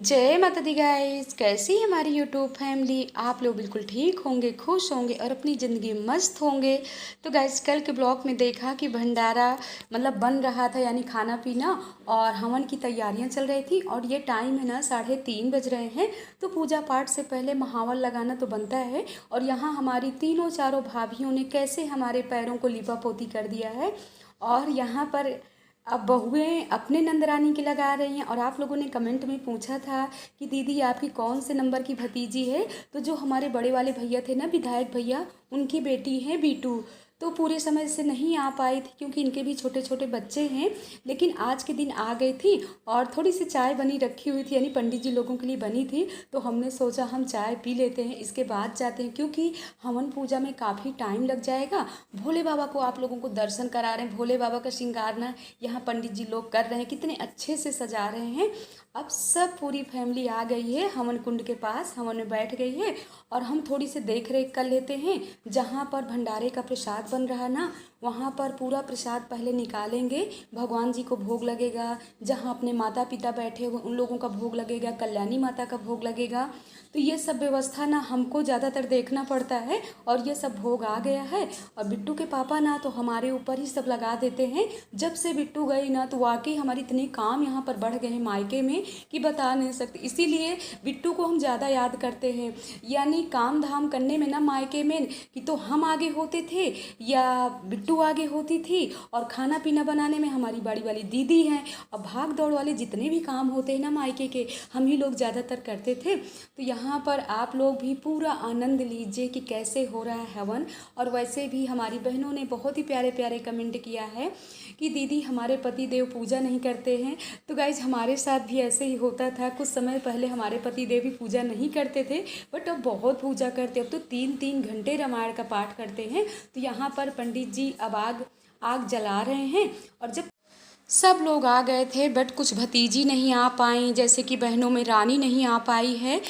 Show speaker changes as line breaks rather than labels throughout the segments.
जय माता दी गाइस। कैसी है हमारी यूट्यूब फैमिली। आप लोग बिल्कुल ठीक होंगे, खुश होंगे और अपनी ज़िंदगी मस्त होंगे। तो गाइस कल के ब्लॉग में देखा कि भंडारा बन रहा था, यानी खाना पीना और हवन की तैयारियां चल रही थी। और ये टाइम है ना 3:30 बज रहे हैं। तो पूजा पाठ से पहले महावर लगाना तो बनता है। और यहाँ हमारी तीनों चारों भाभियों ने कैसे हमारे पैरों को लिपा पोती कर दिया है। और यहाँ पर अब बहुएं अपने नंदरानी की लगा रही हैं। और आप लोगों ने कमेंट में पूछा था कि दीदी आपकी कौन से नंबर की भतीजी है। तो जो हमारे बड़े वाले भैया थे ना, विधायक भैया, उनकी बेटी है बीटू। तो पूरे समय से नहीं आ पाई थी क्योंकि इनके भी छोटे छोटे बच्चे हैं। लेकिन आज के दिन आ गई थी और थोड़ी सी चाय बनी रखी हुई थी, यानी पंडित जी लोगों के लिए बनी थी। तो हमने सोचा हम चाय पी लेते हैं, इसके बाद जाते हैं, क्योंकि हवन पूजा में काफ़ी टाइम लग जाएगा। भोले बाबा को आप लोगों को दर्शन करा रहे हैं। भोले बाबा का श्रृंगार ना यहाँ पंडित जी लोग कर रहे हैं, कितने अच्छे से सजा रहे हैं। अब सब पूरी फैमिली आ गई है हवन कुंड के पास, हवन में बैठ गई है। और हम थोड़ी सी देख रेख कर लेते हैं। जहाँ पर भंडारे का प्रसाद बन रहा ना, वहाँ पर पूरा प्रसाद पहले निकालेंगे, भगवान जी को भोग लगेगा। जहाँ अपने माता पिता बैठे हुए उन लोगों का भोग लगेगा, कल्याणी माता का भोग लगेगा। तो ये सब व्यवस्था ना हमको ज़्यादातर देखना पड़ता है। और ये सब भोग आ गया है। और बिट्टू के पापा ना तो हमारे ऊपर ही सब लगा देते हैं। जब से बिट्टू गई ना तो वाकई हमारी इतने काम यहाँ पर बढ़ गए हैं मायके में कि बता नहीं सकते। इसीलिए बिट्टू को हम ज़्यादा याद करते हैं। यानी काम धाम करने में ना मायके में कि तो हम आगे होते थे या बिट्टू आगे होती थी। और खाना पीना बनाने में हमारी बड़ी वाली दीदी हैं। और भाग दौड़ वाले जितने भी काम होते हैं ना मायके के, हम ही लोग ज़्यादातर करते थे। तो यहाँ पर आप लोग भी पूरा आनंद लीजिए कि कैसे हो रहा है हवन। और वैसे भी हमारी बहनों ने बहुत ही प्यारे प्यारे कमेंट किया है कि दीदी हमारे पति देव पूजा नहीं करते हैं। तो गाइज हमारे साथ भी ऐसे ही होता था। कुछ समय पहले हमारे पति देव भी पूजा नहीं करते थे, बट अब बहुत पूजा करते। अब तो 3-3 घंटे रामायण का पाठ करते हैं। तो यहाँ पर पंडित जी अब आग जला रहे हैं। और जब सब लोग आ गए थे बट कुछ भतीजी नहीं आ पाई, जैसे कि बहनों में रानी नहीं आ पाई है।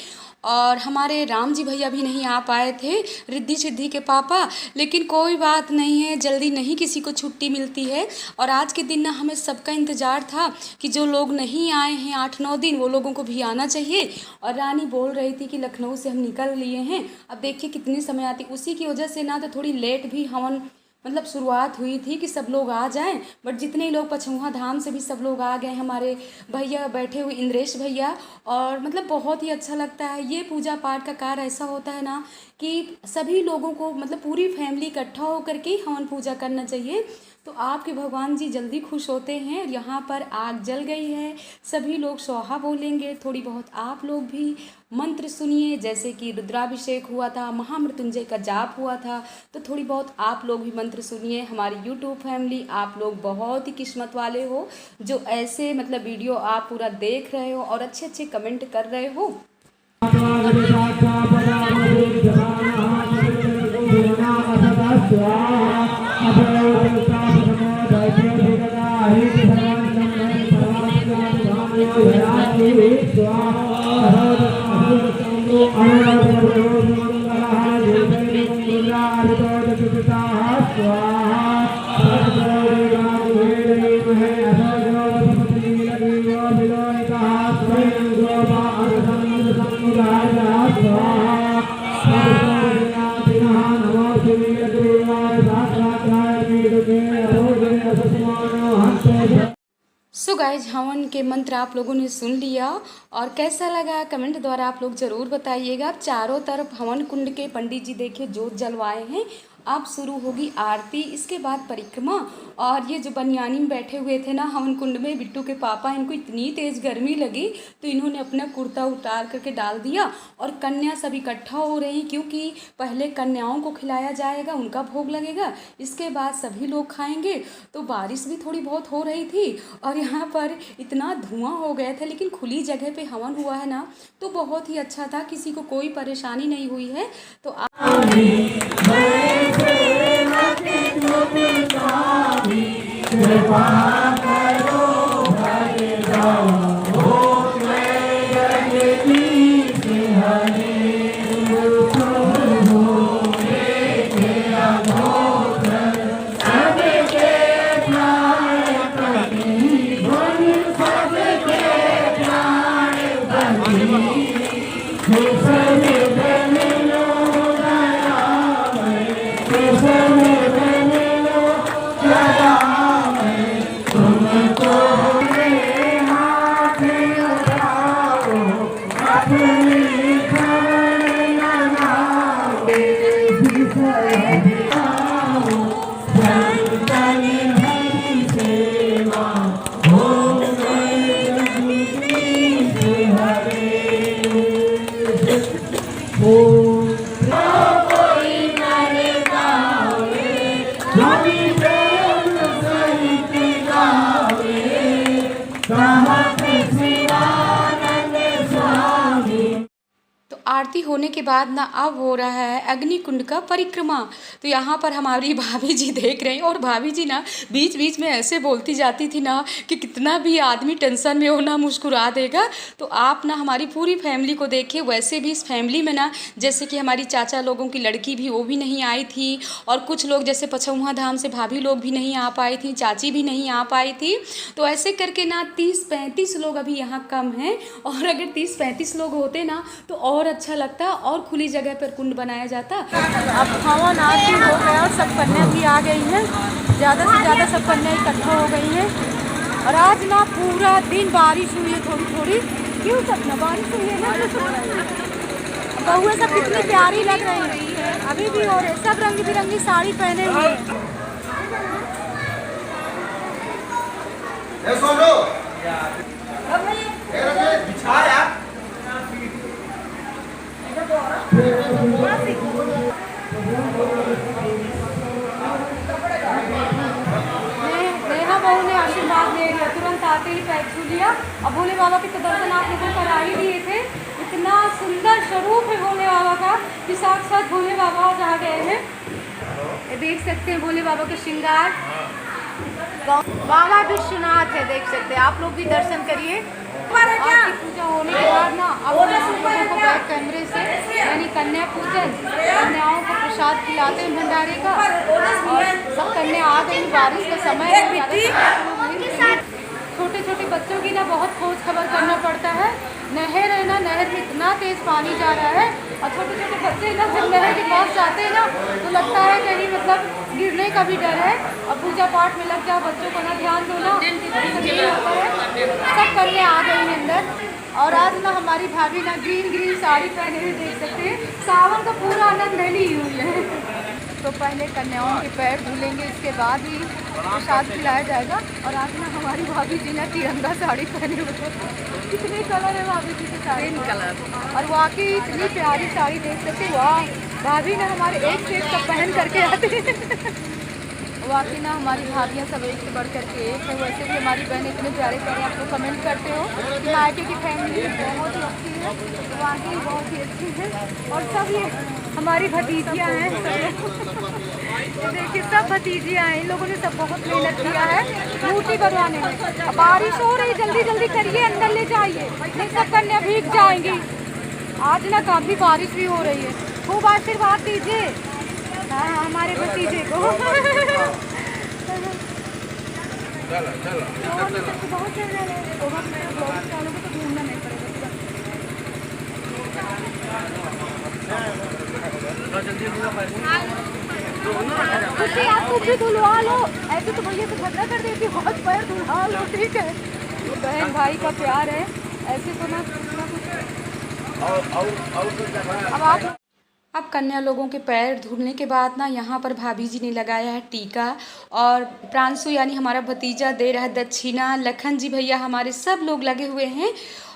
और हमारे राम जी भैया भी नहीं आ पाए थे, रिद्धि सिद्धि के पापा। लेकिन कोई बात नहीं है, जल्दी नहीं किसी को छुट्टी मिलती है। और आज के दिन ना हमें सबका इंतज़ार था कि जो लोग नहीं आए हैं 8-9 दिन, वो लोगों को भी आना चाहिए। और रानी बोल रही थी कि लखनऊ से हम निकल लिए हैं, अब देखिए कितने समय आती। उसी की वजह से ना तो थोड़ी लेट भी हवन शुरुआत हुई थी कि सब लोग आ जाएं। बट जितने लोग पछुआ धाम से भी सब लोग आ गए। हमारे भैया बैठे हुए इंद्रेश भैया। और बहुत ही अच्छा लगता है। ये पूजा पाठ का कार्य ऐसा होता है ना कि सभी लोगों को पूरी फैमिली इकट्ठा होकर के हवन पूजा करना चाहिए। तो आपके भगवान जी जल्दी खुश होते हैं। यहाँ पर आग जल गई है, सभी लोग स्वाहा बोलेंगे। थोड़ी बहुत आप लोग भी मंत्र सुनिए, जैसे कि रुद्राभिषेक हुआ था, महामृत्युंजय का जाप हुआ था। तो थोड़ी बहुत आप लोग भी मंत्र सुनिए। हमारी यूट्यूब फैमिली, आप लोग बहुत ही किस्मत वाले हो जो ऐसे वीडियो आप पूरा देख रहे हो और अच्छे अच्छे कमेंट कर रहे हो। सो गाइज हवन के मंत्र आप लोगों ने सुन लिया और कैसा लगा कमेंट द्वारा आप लोग ज़रूर बताइएगा। अब चारों तरफ हवन कुंड के पंडित जी देखिए जोत जलवाए हैं। अब शुरू होगी आरती, इसके बाद परिक्रमा। और ये जो बनियानी में बैठे हुए थे ना हवन कुंड में, बिट्टू के पापा, इनको इतनी तेज़ गर्मी लगी तो इन्होंने अपना कुर्ता उतार करके डाल दिया। और कन्या सब इकट्ठा हो रही, क्योंकि पहले कन्याओं को खिलाया जाएगा, उनका भोग लगेगा, इसके बाद सभी लोग खाएंगे। तो बारिश भी थोड़ी बहुत हो रही थी और यहाँ पर इतना धुआं हो गया था। लेकिन खुली जगह पे हवन हुआ है ना तो बहुत ही अच्छा था, किसी को कोई परेशानी नहीं हुई है। तो तो आरती होने के बाद ना अब हो रहा है अग्नि कुंड का परिक्रमा। तो यहाँ पर हमारी भाभी जी देख रहे हैं, और भाभी जी ना बीच बीच में ऐसे बोलती जाती थी ना कि कितना भी आदमी टेंशन में हो ना मुस्कुरा देगा। तो आप ना हमारी पूरी फैमिली को देखिए। वैसे भी इस फैमिली में ना जैसे कि हमारी चाचा लोगों की लड़की भी वो भी नहीं आई थी, और कुछ लोग जैसे पछौहा धाम से भाभी लोग भी नहीं आ पाई थी, चाची भी नहीं आ पाई थी। तो ऐसे करके ना 30-35 लोग अभी यहाँ कम हैं, और अगर 30-35 लोग होते ना तो और अच्छा लगता, और खुली जगह पर कुंड बनाया जाता। अब हवन आरती हो गया और सब कन्या भी आ गई हैं, ज़्यादा से ज़्यादा सब कन्या इकट्ठा हो गई हैं। और आज ना पूरा दिन बारिश हुई है, थोड़ी थोड़ी। क्यों सपना बारिश हुई है ना। बहुएं सब कितनी प्यारी लग रही हैं, अभी भी हो रहे, सब रंग बिरंगी साड़ी पहने हुए हैं। नेहा बहू ने आशीर्वाद ले लिया, तुरंत आते ही पैर छू लिया। और भोले बाबा के तो दर्शन आप लोगों को करा ही दिए थे। इतना सुंदर स्वरूप है भोले बाबा का कि साक्षात भोले बाबा आज आ गए हैं। ये देख सकते हैं भोले बाबा का श्रृंगार। बाबा विश्वनाथ है, देख सकते हैं, आप लोग भी दर्शन करिए। आरती पूजा होने के बाद ना अब लोगों को बैक कैमरे से यानी कन्या पूजन, कन्याओं को प्रसाद खिलाते हैं भंडारे का। और सब कन्या आ गई, बारिश का समय है, छोटे छोटे बच्चों की ना बहुत खोज खबर करना पड़ता है। नहर है ना, नहर में इतना तेज़ पानी जा रहा है, और छोटे छोटे बच्चे ना जब नहर के पास जाते हैं ना तो लगता है कहीं मतलब गिरने का भी डर है। और पूजा पाठ में लग जाओ, बच्चों को ना ध्यान दो ना, होता है। सब कन्या आ गई हैं अंदर। और आज ना हमारी भाभी ना ग्रीन ग्रीन साड़ी पहने हुए, देख सकते हैं, सावन का पूरा आनंद ली हुई है। तो पहले कन्याओं के पैर धुलेंगे, इसके बाद ही प्रसाद खिलाया जाएगा। और आज ना हमारी भाभी जी ने तिरंगा साड़ी पहने हुए, कितने कलर है भाभी जी की साड़ी, कलर, और वाकई इतनी प्यारी साड़ी, देख सकते। वाह, भाभी ने हमारे एक से एक सब पहन करके आते हैं। वाकई ना हमारी भाभियाँ सब एक से बढ़ करके एक है। वैसे भी हमारी बहन इतने प्यारे प्यारे आप लोग कमेंट करते हो कि मायके की फैमिली बहुत ही अच्छी है, वाकई बहुत ही अच्छी है। और सब ये हमारी भतीजियाँ हैं, तो देखिए सब भतीजियाँ हैं, इन लोगों ने सब बहुत मेहनत किया है मूर्ति बनवाने में। अब बारिश हो रही, जल्दी जल्दी करिए, अंदर ले जाइए, नहीं सब कन्या भीग जाएंगी। आज ना काफ़ी बारिश भी हो रही है, खूब आशीर्वाद दीजिए हाँ हमारे भतीजे को। बहुत तो घूमना नहीं पड़ेगा। आप भी धुलवा लो, ऐसे तो भैया तो झगड़ा कर देती, बहुत पैर धुलवा लो, ठीक है। बहन भाई का प्यार है, ऐसे तो ना कुछ। अब कन्या लोगों के पैर धुलने के बाद ना यहाँ पर भाभी जी ने लगाया है टीका, और प्रांशु यानी हमारा भतीजा दे रहा है दक्षिणा, लखन जी भैया हमारे सब लोग लगे हुए हैं।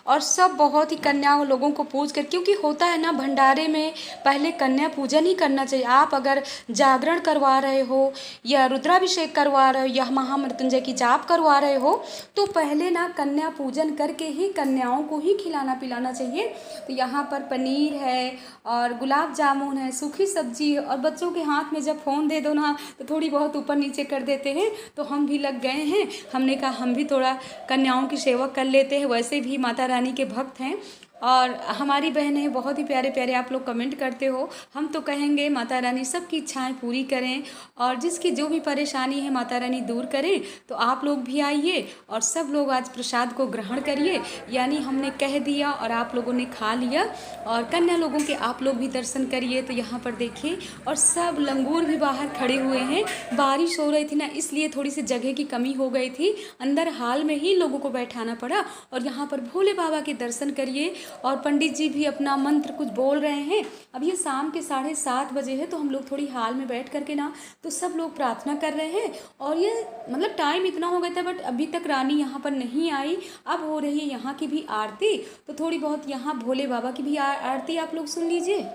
और सब बहुत ही कन्या लोगों को पूज कर, क्योंकि होता है ना भंडारे में पहले कन्या पूजन ही करना चाहिए। आप अगर जागरण करवा रहे हो या रुद्राभिषेक करवा रहे हो या महामृत्युंजय की जाप करवा रहे हो तो पहले ना कन्या पूजन करके ही कन्याओं को ही खिलाना पिलाना चाहिए। तो यहाँ पर पनीर है और गुलाब जामुन है, सूखी सब्जी है, और बच्चों के हाथ में जब फ़ोन दे दो ना तो थोड़ी बहुत ऊपर नीचे कर देते हैं। तो हम भी लग गए हैं, हमने कहा हम भी थोड़ा कन्याओं की सेवा कर लेते हैं। वैसे भी माता रानी के भक्त हैं और हमारी बहनें बहुत ही प्यारे प्यारे आप लोग कमेंट करते हो। हम तो कहेंगे माता रानी सबकी इच्छाएं पूरी करें और जिसकी जो भी परेशानी है माता रानी दूर करें। तो आप लोग भी आइए और सब लोग आज प्रसाद को ग्रहण करिए, यानी हमने कह दिया और आप लोगों ने खा लिया। और कन्या लोगों के आप लोग भी दर्शन करिए। तो यहाँ पर देखिए, और सब लंगूर भी बाहर खड़े हुए हैं। बारिश हो रही थी ना, इसलिए थोड़ी सी जगह की कमी हो गई थी, अंदर हाल में ही लोगों को बैठाना पड़ा। और यहाँ पर भोले बाबा के दर्शन करिए और पंडित जी भी अपना मंत्र कुछ बोल रहे हैं। अब ये शाम के 7:30 बजे है, तो हम लोग थोड़ी हाल में बैठ करके ना तो सब लोग प्रार्थना कर रहे हैं। और ये मतलब टाइम इतना हो गया था, बट अभी तक रानी यहाँ पर नहीं आई। अब हो रही है यहाँ की भी आरती, तो थोड़ी बहुत यहाँ भोले बाबा की भी आरती आप लोग सुन लीजिए।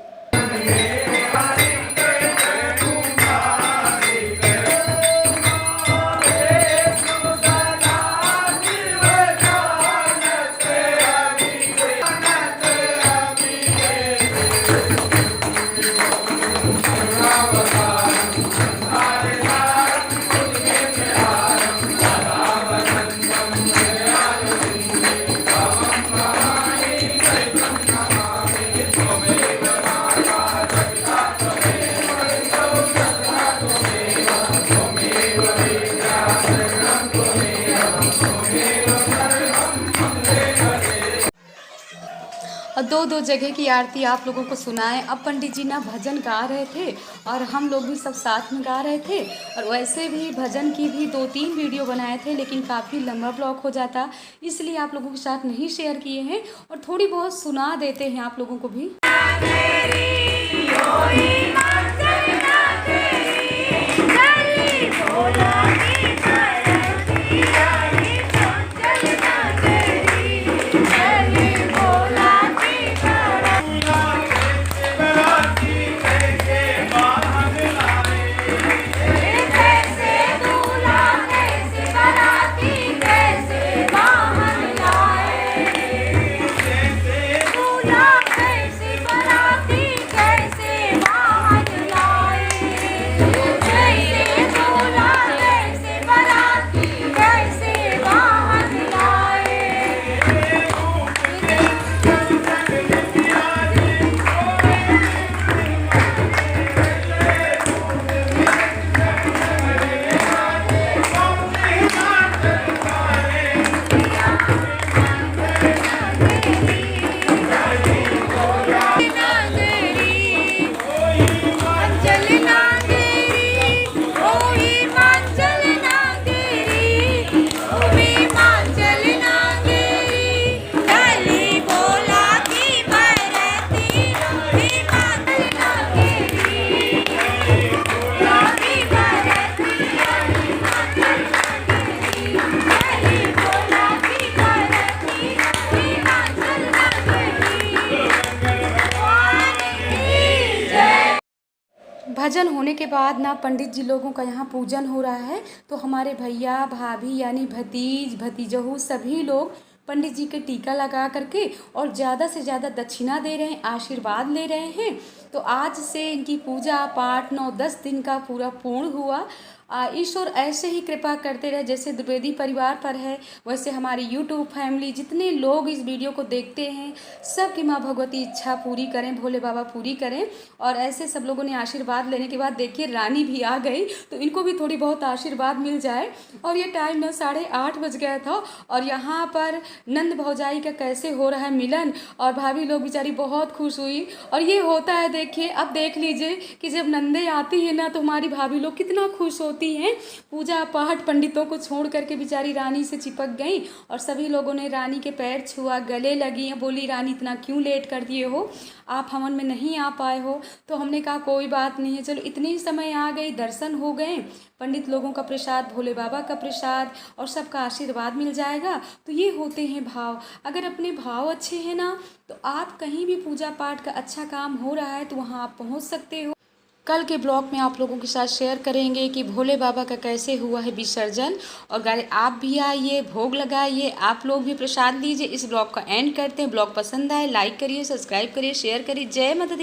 और दो दो जगह की आरती आप लोगों को सुनाएं। अब पंडित जी ना भजन गा रहे थे और हम लोग भी सब साथ में गा रहे थे। और वैसे भी भजन की भी 2-3 वीडियो बनाए थे, लेकिन काफ़ी लंबा ब्लॉग हो जाता, इसलिए आप लोगों के साथ नहीं शेयर किए हैं। और थोड़ी बहुत सुना देते हैं आप लोगों को भी। भजन होने के बाद ना पंडित जी लोगों का यहाँ पूजन हो रहा है। तो हमारे भैया भाभी यानी भतीज भतीजहू सभी लोग पंडित जी के टीका लगा करके और ज़्यादा से ज़्यादा दक्षिणा दे रहे हैं, आशीर्वाद ले रहे हैं। तो आज से इनकी पूजा पाठ 9-10 दिन का पूरा पूर्ण हुआ। ईश्वर ऐसे ही कृपा करते रहे, जैसे द्विवेदी परिवार पर है वैसे हमारी यूट्यूब फैमिली जितने लोग इस वीडियो को देखते हैं सबकी माँ भगवती इच्छा पूरी करें, भोले बाबा पूरी करें। और ऐसे सब लोगों ने आशीर्वाद लेने के बाद देखिए रानी भी आ गई, तो इनको भी थोड़ी बहुत आशीर्वाद मिल जाए। और ये टाइम ना 8:30 बज गया था। और यहाँ पर नंद भौजाई का कैसे हो रहा है मिलन, और भाभी लोग बेचारी बहुत खुश हुई। और ये होता है, देखिए अब देख लीजिए कि जब नंदे आती है ना तो हमारी भाभी लोग कितना खुश होती हैं। पूजा पाठ पंडितों को छोड़ करके बेचारी रानी से चिपक गई और सभी लोगों ने रानी के पैर छुआ, गले लगी, बोली रानी इतना क्यों लेट कर दिए हो, आप हवन में नहीं आ पाए हो। तो हमने कहा कोई बात नहीं है, चलो इतने ही समय आ गई, दर्शन हो गए, पंडित लोगों का प्रसाद, भोले बाबा का प्रसाद और सबका आशीर्वाद मिल जाएगा। तो ये होते हैं भाव। अगर अपने भाव अच्छे हैं ना तो आप कहीं भी पूजा पाठ का अच्छा काम हो रहा है तो वहाँ आप पहुँच सकते हो। कल के ब्लॉग में आप लोगों के साथ शेयर करेंगे कि भोले बाबा का कैसे हुआ है विसर्जन। और गाइस आप भी आइए, भोग लगाइए, आप लोग भी प्रसाद लीजिए। इस ब्लॉग का एंड करते हैं। ब्लॉग पसंद आए लाइक करिए, सब्सक्राइब करिए, शेयर करिए। जय माता दी।